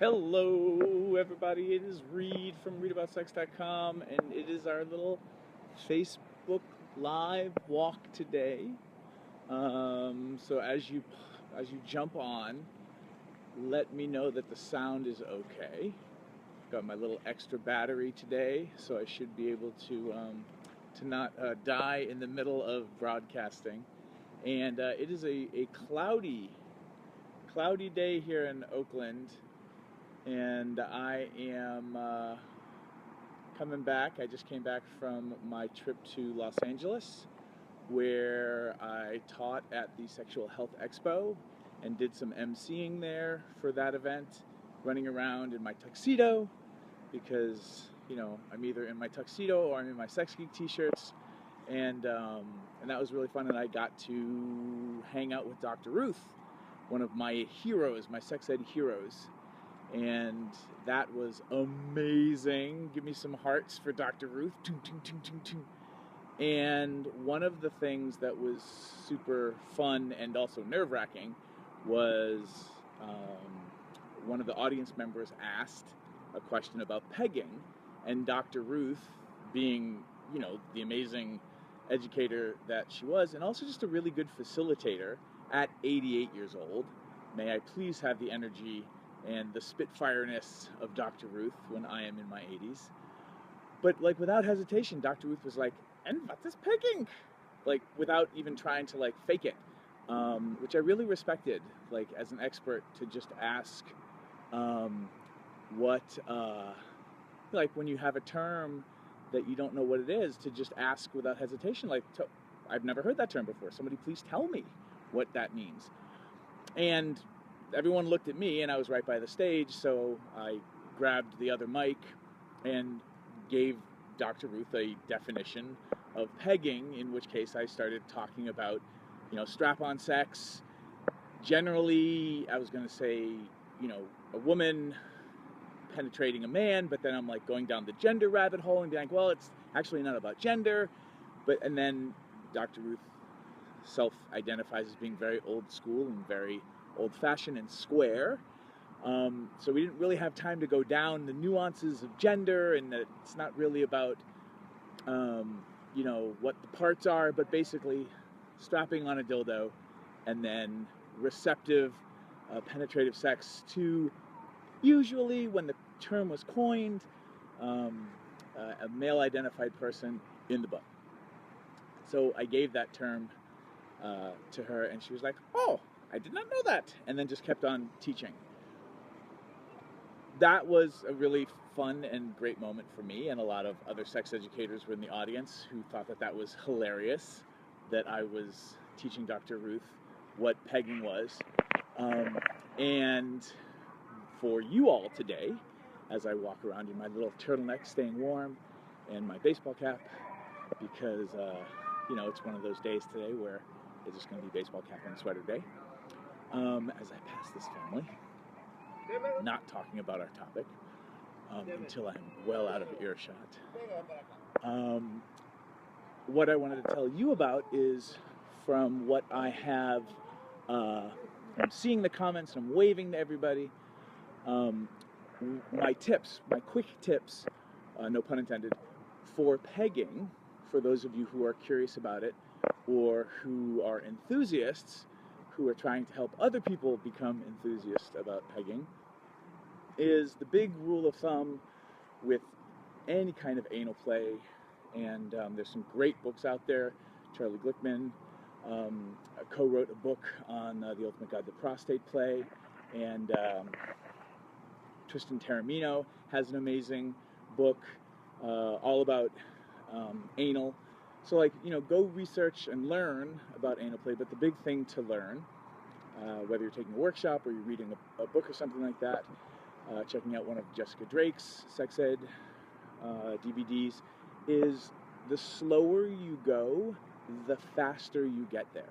Hello, everybody. It is Reid from readaboutsex.com, and it is our little Facebook Live walk today. So as you jump on, let me know that the sound is okay. Got my little extra battery today, so I should be able to not die in the middle of broadcasting. And it is a cloudy day here in Oakland. And I am coming back. I just came back from my trip to Los Angeles, where I taught at the Sexual Health Expo and did some emceeing there for that event, running around in my tuxedo because, you know, I'm either in my tuxedo or I'm in my Sex Geek t-shirts, and that was really fun. And I got to hang out with Dr. Ruth, one of my heroes, my sex ed heroes. And that was amazing. Give me some hearts for Dr. Ruth. And one of the things that was super fun and also nerve-wracking was one of the audience members asked a question about pegging, and Dr. Ruth, being, you know, the amazing educator that she was, and also just a really good facilitator at 88 years old. May I please have the energy and the spitfireness of Dr. Ruth when I am in my 80s. But like without hesitation, Dr. Ruth was like, and what is pegging? Like without even trying to like fake it, which I really respected, like as an expert, to just ask like when you have a term that you don't know what it is, to just ask without hesitation, like, I've never heard that term before. Somebody please tell me what that means. And everyone looked at me, and I was right by the stage, so I grabbed the other mic and gave Dr. Ruth a definition of pegging, in which case I started talking about, you know, strap-on sex. Generally, I was going to say, you know, a woman penetrating a man, but then I'm like going down the gender rabbit hole and being like, well, it's actually not about gender. And then Dr. Ruth self-identifies as being very old school and very old-fashioned and square, so we didn't really have time to go down the nuances of gender, and that it's not really about you know, what the parts are, but basically strapping on a dildo and then receptive penetrative sex to, usually when the term was coined, a male-identified person in the butt. So I gave that term to her, and she was like, oh, I did not know that, and then just kept on teaching. That was a really fun and great moment for me, and a lot of other sex educators were in the audience who thought that that was hilarious, that I was teaching Dr. Ruth what pegging was. And for you all today, as I walk around in my little turtleneck, staying warm, and my baseball cap, because you know, it's one of those days today where it's just going to be baseball cap and sweater day. As I pass this family, not talking about our topic until I'm well out of earshot. What I wanted to tell you about is, from what I have, I'm seeing the comments and I'm waving to everybody, my quick tips, no pun intended, for pegging, for those of you who are curious about it, or who are enthusiasts, who are trying to help other people become enthusiasts about pegging, is the big rule of thumb with any kind of anal play. And there's some great books out there. Charlie Glickman co-wrote a book on The Ultimate Guide to Prostate play, and Tristan has an amazing book all about anal. So, like, you know, go research and learn about anal play, but the big thing to learn, whether you're taking a workshop or you're reading a book or something like that, checking out one of Jessica Drake's sex ed DVDs, is the slower you go, the faster you get there.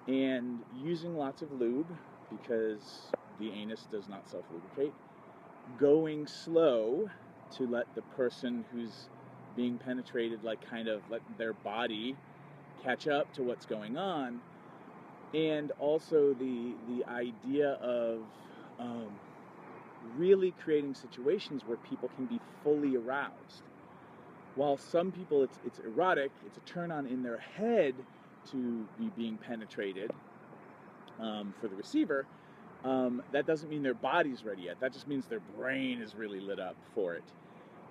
And using lots of lube, because the anus does not self-lubricate, going slow to let the person who's being penetrated, like, kind of let their body catch up to what's going on, and also the idea of really creating situations where people can be fully aroused. While some people, it's erotic, it's a turn on in their head to be being penetrated for the receiver, that doesn't mean their body's ready yet. That just means their brain is really lit up for it.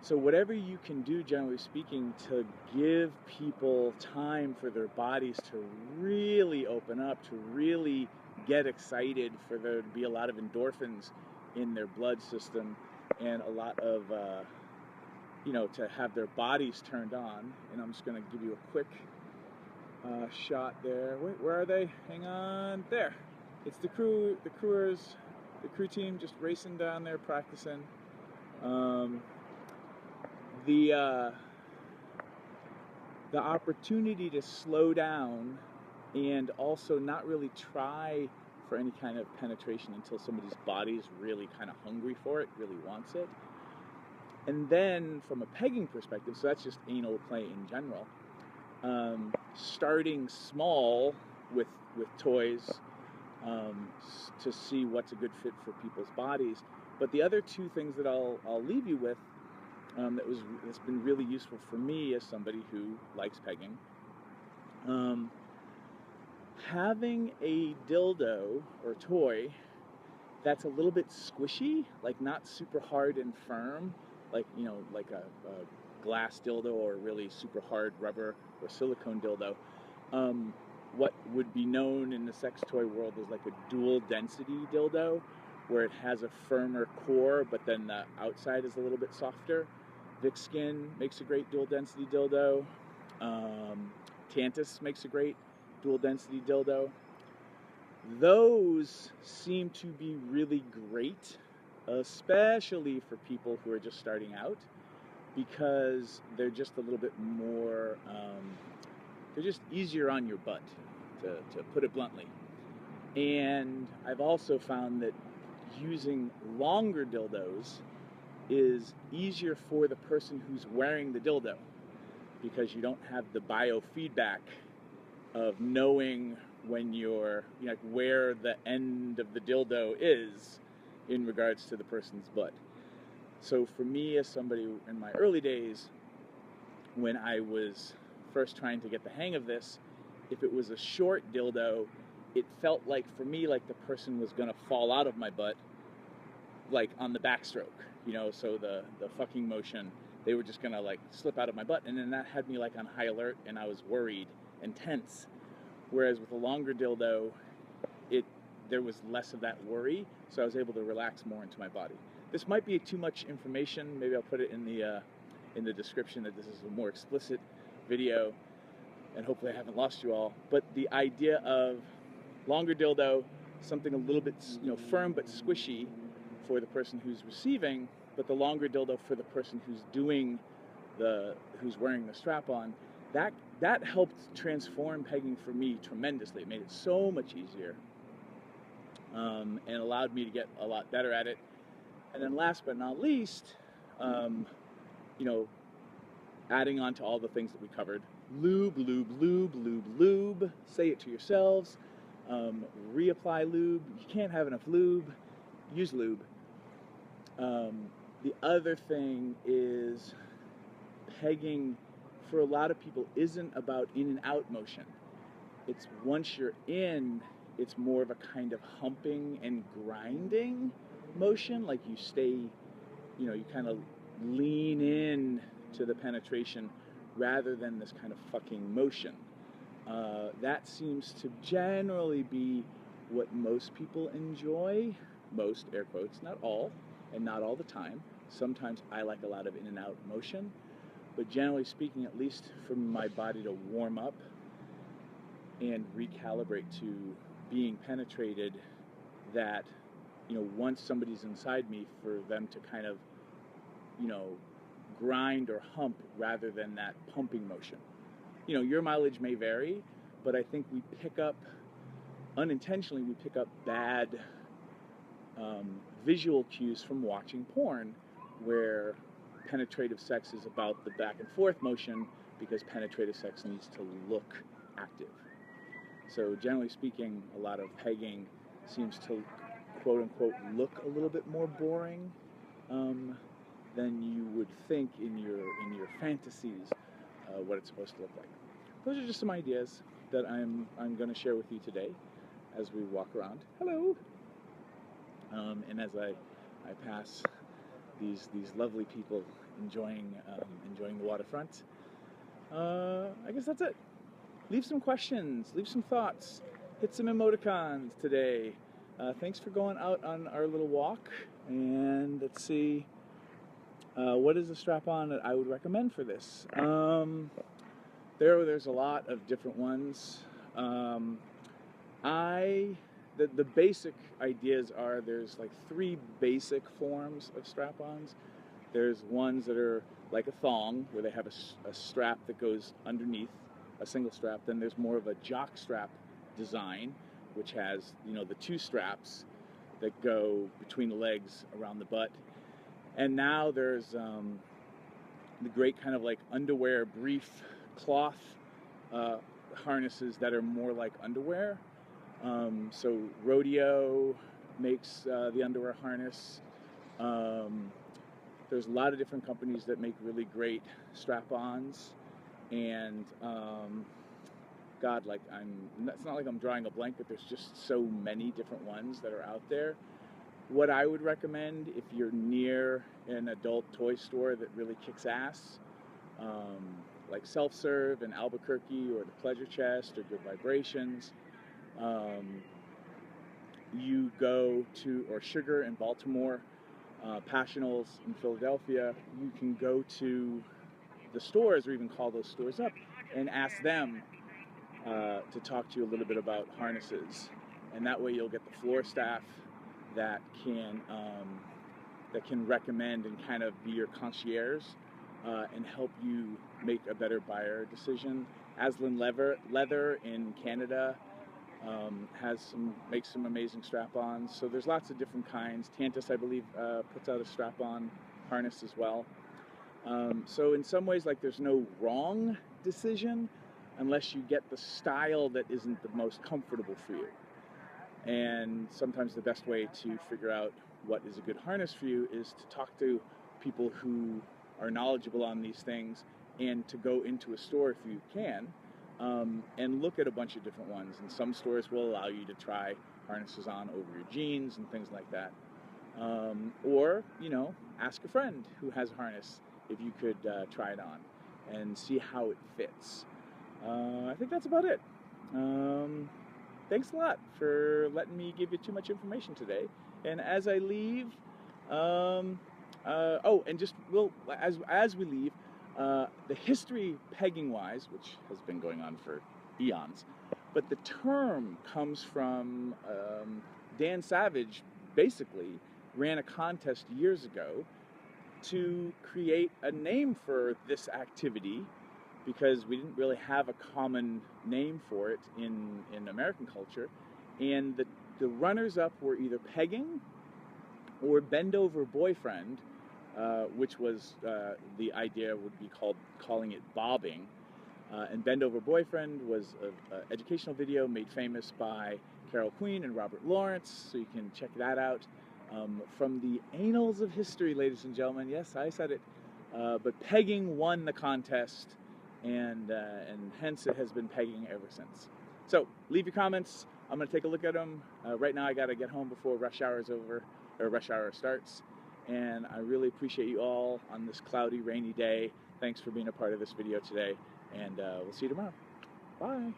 So whatever you can do, generally speaking, to give people time for their bodies to really open up, to really get excited, for there to be a lot of endorphins in their blood system, and a lot of, to have their bodies turned on. And I'm just going to give you a quick shot there. Wait, where are they? Hang on. There. It's the crew, the crew team just racing down there practicing. The opportunity to slow down and also not really try for any kind of penetration until somebody's body's really kind of hungry for it, really wants it. And then from a pegging perspective, so that's just anal play in general, starting small with toys to see what's a good fit for people's bodies. But the other two things that I'll leave you with that's been really useful for me as somebody who likes pegging, having a dildo or toy that's a little bit squishy, like not super hard and firm, like like a glass dildo or really super hard rubber or silicone dildo. What would be known in the sex toy world as like a dual density dildo, where it has a firmer core but then the outside is a little bit softer. Vic Skin makes a great dual density dildo. Tantus makes a great dual density dildo. Those seem to be really great, especially for people who are just starting out, because they're just a little bit more, they're just easier on your butt, to put it bluntly. And I've also found that using longer dildos is easier for the person who's wearing the dildo, because you don't have the biofeedback of knowing when you're, like, where the end of the dildo is in regards to the person's butt. So for me, as somebody in my early days, when I was first trying to get the hang of this, if it was a short dildo, it felt like, for me, like the person was going to fall out of my butt, like on the backstroke, so the fucking motion, they were just going to like slip out of my butt. And then that had me like on high alert, and I was worried and tense. Whereas with a longer dildo, there was less of that worry, so I was able to relax more into my body. This might be too much information. Maybe I'll put it in the description that this is a more explicit video, and hopefully I haven't lost you all. But the idea of longer dildo, something a little bit firm but squishy for the person who's receiving, but the longer dildo for the person who's who's wearing the strap on, that helped transform pegging for me tremendously. It made it so much easier, and allowed me to get a lot better at it. And then last but not least, adding on to all the things that we covered, lube, say it to yourselves, reapply lube. You can't have enough lube, use lube. The other thing is, pegging for a lot of people isn't about in and out motion. It's once you're in, it's more of a kind of humping and grinding motion, like you stay, you kind of lean in to the penetration rather than this kind of fucking motion. That seems to generally be what most people enjoy. Most, air quotes, not all, and not all the time. Sometimes I like a lot of in and out motion, but generally speaking, at least for my body to warm up and recalibrate to being penetrated, that once somebody's inside me, for them to kind of grind or hump rather than that pumping motion. Your mileage may vary, but I think unintentionally we pick up bad visual cues from watching porn, where penetrative sex is about the back and forth motion, because penetrative sex needs to look active. So generally speaking, a lot of pegging seems to quote unquote look a little bit more boring than you would think in your fantasies what it's supposed to look like. Those are just some ideas that I'm going to share with you today as we walk around. Hello. And as I pass these lovely people enjoying the waterfront. I guess that's it. Leave some questions, leave some thoughts, hit some emoticons today. Thanks for going out on our little walk, and let's see, what is the strap-on that I would recommend for this? There's a lot of different ones. The basic ideas are there's like 3 basic forms of strap-ons. There's ones that are like a thong, where they have a strap that goes underneath, a single strap. Then there's more of a jock strap design, which has, you know, the 2 straps that go between the legs around the butt. And now there's the great kind of like underwear brief cloth harnesses that are more like underwear. So Rodeo makes the underwear harness. There's a lot of different companies that make really great strap-ons, and God, like it's not like I'm drawing a blank, but there's just so many different ones that are out there. What I would recommend if you're near an adult toy store that really kicks ass, like Self-Serve in Albuquerque or the Pleasure Chest or Good Vibrations, you go to, or Sugar in Baltimore, Passionals in Philadelphia, you can go to the stores or even call those stores up and ask them to talk to you a little bit about harnesses. And that way you'll get the floor staff that can recommend and kind of be your concierge and help you make a better buyer decision. Aslan Leather in Canada makes some amazing strap-ons. So there's lots of different kinds. Tantus, I believe, puts out a strap-on harness as well. So in some ways, like, there's no wrong decision unless you get the style that isn't the most comfortable for you. And sometimes the best way to figure out what is a good harness for you is to talk to people who are knowledgeable on these things, and to go into a store if you can, and look at a bunch of different ones. And some stores will allow you to try harnesses on over your jeans and things like that. Or, you know, ask a friend who has a harness if you could try it on and see how it fits. I think that's about it. Thanks a lot for letting me give you too much information today. And as I leave, and just as we leave, the history pegging-wise, which has been going on for eons, but the term comes from Dan Savage. Basically ran a contest years ago to create a name for this activity, because we didn't really have a common name for it in American culture. And the runners-up were either pegging or bend over boyfriend, which was the idea would be calling it bobbing. And Bend Over Boyfriend was an educational video made famous by Carol Queen and Robert Lawrence, so you can check that out. From the annals of history, ladies and gentlemen. Yes, I said it. But pegging won the contest, and hence it has been pegging ever since. So leave your comments. I'm going to take a look at them. Right now I got to get home before rush hour is over, or rush hour starts. And I really appreciate you all on this cloudy, rainy day. Thanks for being a part of this video today, and we'll see you tomorrow. Bye.